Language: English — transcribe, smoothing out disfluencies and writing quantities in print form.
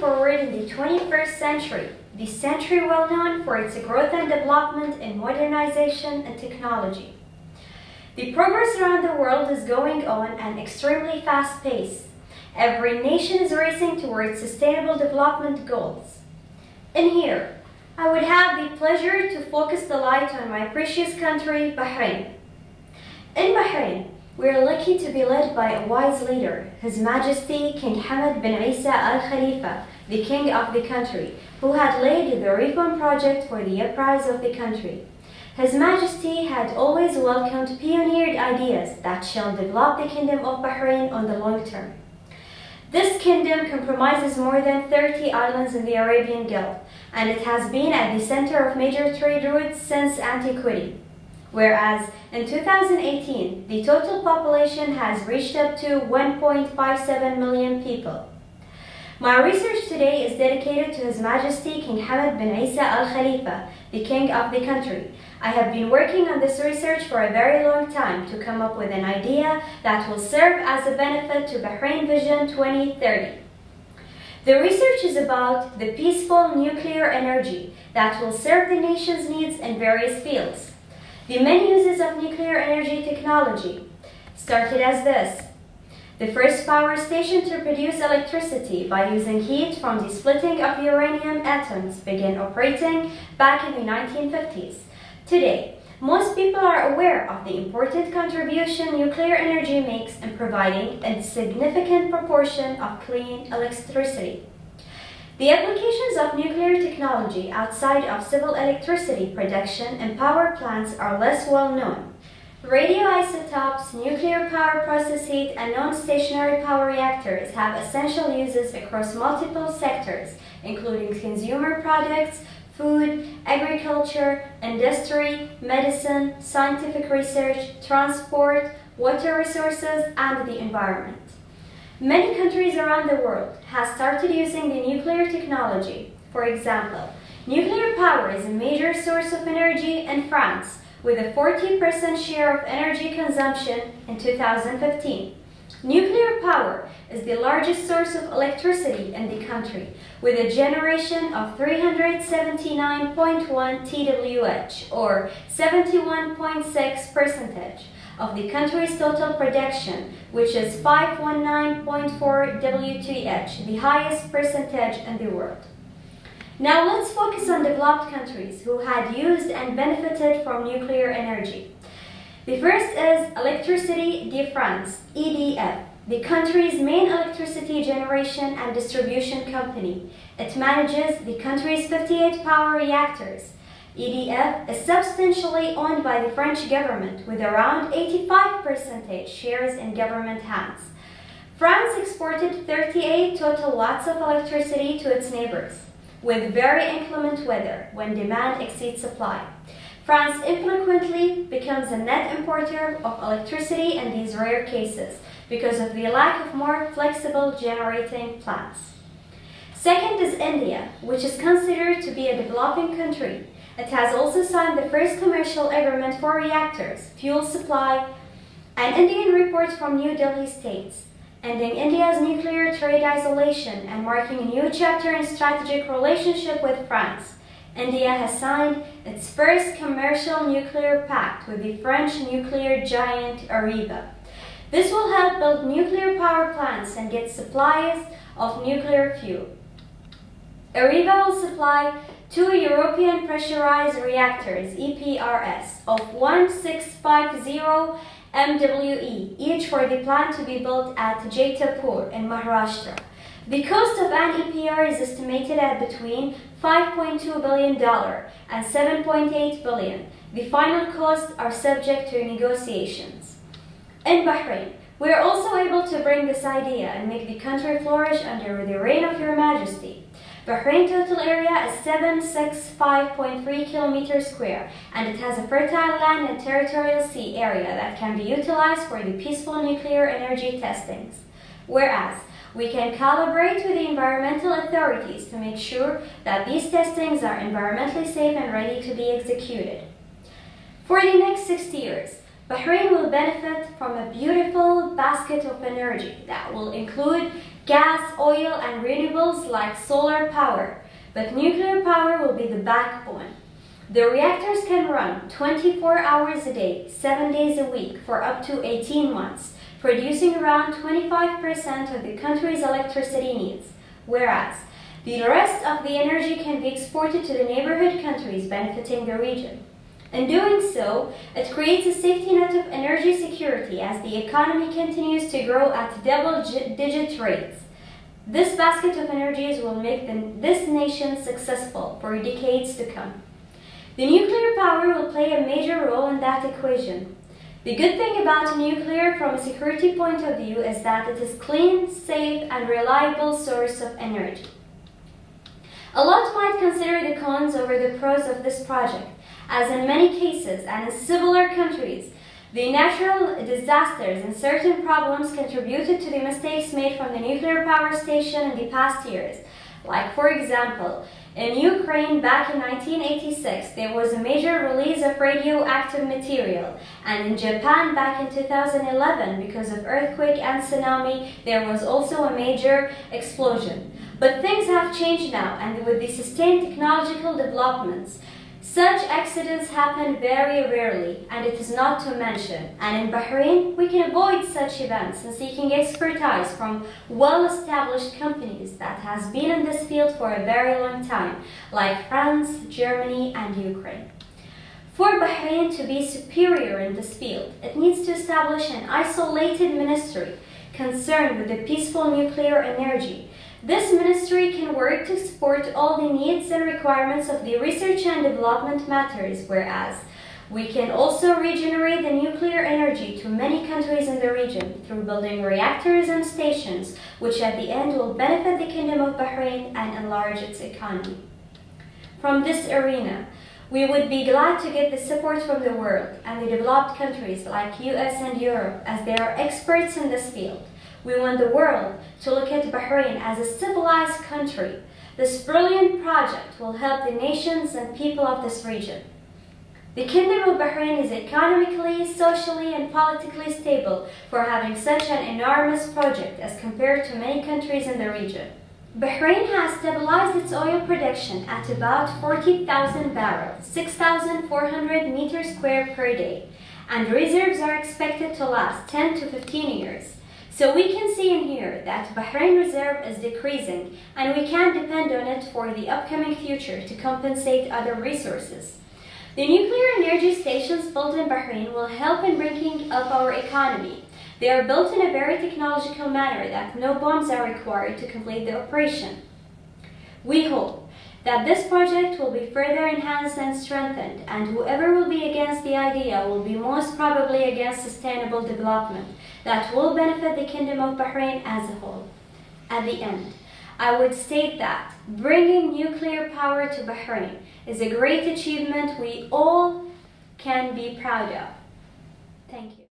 forward in the 21st century, the century well known for its growth and development in modernization and technology. The progress around the world is going on at an extremely fast pace. Every nation is racing towards sustainable development goals. In here, I would have the pleasure to focus the light on my precious country, Bahrain. In Bahrain, we are lucky to be led by a wise leader, His Majesty King Hamad bin Isa Al Khalifa, the king of the country, who had laid the reform project for the uprise of the country. His Majesty had always welcomed pioneered ideas that shall develop the Kingdom of Bahrain on the long term. This kingdom comprises more than 30 islands in the Arabian Gulf, and it has been at the center of major trade routes since antiquity. Whereas in 2018, the total population has reached up to 1.57 million people. My research today is dedicated to His Majesty King Hamad bin Isa Al Khalifa, the king of the country. I have been working on this research for a very long time to come up with an idea that will serve as a benefit to Bahrain Vision 2030. The research is about the peaceful nuclear energy that will serve the nation's needs in various fields. The main uses of nuclear energy technology started as this. The first power station to produce electricity by using heat from the splitting of uranium atoms began operating back in the 1950s. Today, most people are aware of the important contribution nuclear energy makes in providing a significant proportion of clean electricity. The applications of nuclear technology outside of civil electricity production and power plants are less well known. Radioisotopes, nuclear power process heat, and non-stationary power reactors have essential uses across multiple sectors, including consumer products, food, agriculture, industry, medicine, scientific research, transport, water resources, and the environment. Many countries around the world have started using the nuclear technology. For example, nuclear power is a major source of energy in France, with a 40% share of energy consumption in 2015. Nuclear power is the largest source of electricity in the country, with a generation of 379.1 TWh, or 71.6% of the country's total production, which is 519.4 WTH, the highest percentage in the world. Now let's focus on developed countries who had used and benefited from nuclear energy. The first is Electricité de France, EDF, the country's main electricity generation and distribution company. It manages the country's 58 power reactors. EDF is substantially owned by the French government, with around 85% shares in government hands. France exported 38 total watts of electricity to its neighbors, with very inclement weather when demand exceeds supply. France infrequently becomes a net importer of electricity in these rare cases because of the lack of more flexible generating plants. Second is India, which is considered to be a developing country. It has also signed the first commercial agreement for reactors, fuel supply, and Indian reports from New Delhi states, ending India's nuclear trade isolation and marking a new chapter in strategic relationship with France. India has signed its first commercial nuclear pact with the French nuclear giant Areva. This will help build nuclear power plants and get supplies of nuclear fuel. Areva will supply 2 European pressurized reactors, EPRS, of 1650 MWE, each for the plant to be built at Jaitapur in Maharashtra. The cost of an EPR is estimated at between $5.2 billion and $7.8 billion. The final costs are subject to negotiations. In Bahrain, we are also able to bring this idea and make the country flourish under the reign of Your Majesty. Bahrain's total area is 765.3 kilometers square, and it has a fertile land and territorial sea area that can be utilized for the peaceful nuclear energy testings. Whereas, we can collaborate with the environmental authorities to make sure that these testings are environmentally safe and ready to be executed. For the next 60 years, Bahrain will benefit from a beautiful basket of energy that will include gas, oil, and renewables like solar power, but nuclear power will be the backbone. The reactors can run 24 hours a day, 7 days a week for up to 18 months, producing around 25% of the country's electricity needs, whereas the rest of the energy can be exported to the neighborhood countries benefiting the region. In doing so, it creates a safety net of energy security as the economy continues to grow at double-digit rates. This basket of energies will make this nation successful for decades to come. The nuclear power will play a major role in that equation. The good thing about nuclear from a security point of view is that it is a clean, safe, and reliable source of energy. A lot might consider the cons over the pros of this project, as in many cases and in similar countries, the natural disasters and certain problems contributed to the mistakes made from the nuclear power station in the past years. Like, for example, in Ukraine back in 1986, there was a major release of radioactive material, and in Japan back in 2011, because of earthquake and tsunami, there was also a major explosion. But things have changed now, and with the sustained technological developments, such accidents happen very rarely, and it is not to mention. And in Bahrain, we can avoid such events in seeking expertise from well-established companies that has been in this field for a very long time, like France, Germany, and Ukraine. For Bahrain to be superior in this field, it needs to establish an isolated ministry concerned with the peaceful nuclear energy. This ministry can work to support all the needs and requirements of the research and development matters, whereas we can also regenerate the nuclear energy to many countries in the region through building reactors and stations, which at the end will benefit the Kingdom of Bahrain and enlarge its economy. From this arena, we would be glad to get the support from the world and the developed countries like US and Europe, as they are experts in this field. We want the world to look at Bahrain as a civilized country. This brilliant project will help the nations and people of this region. The Kingdom of Bahrain is economically, socially, and politically stable for having such an enormous project as compared to many countries in the region. Bahrain has stabilized its oil production at about 40,000 barrels, 6,400 meters square per day, and reserves are expected to last 10 to 15 years. So we can see in here that Bahrain reserve is decreasing, and we can depend on it for the upcoming future to compensate other resources. The nuclear energy stations built in Bahrain will help in bringing up our economy. They are built in a very technological manner that no bombs are required to complete the operation. We hope that this project will be further enhanced and strengthened, and whoever will be against the idea will be most probably against sustainable development that will benefit the Kingdom of Bahrain as a whole. At the end, I would state that bringing nuclear power to Bahrain is a great achievement we all can be proud of. Thank you.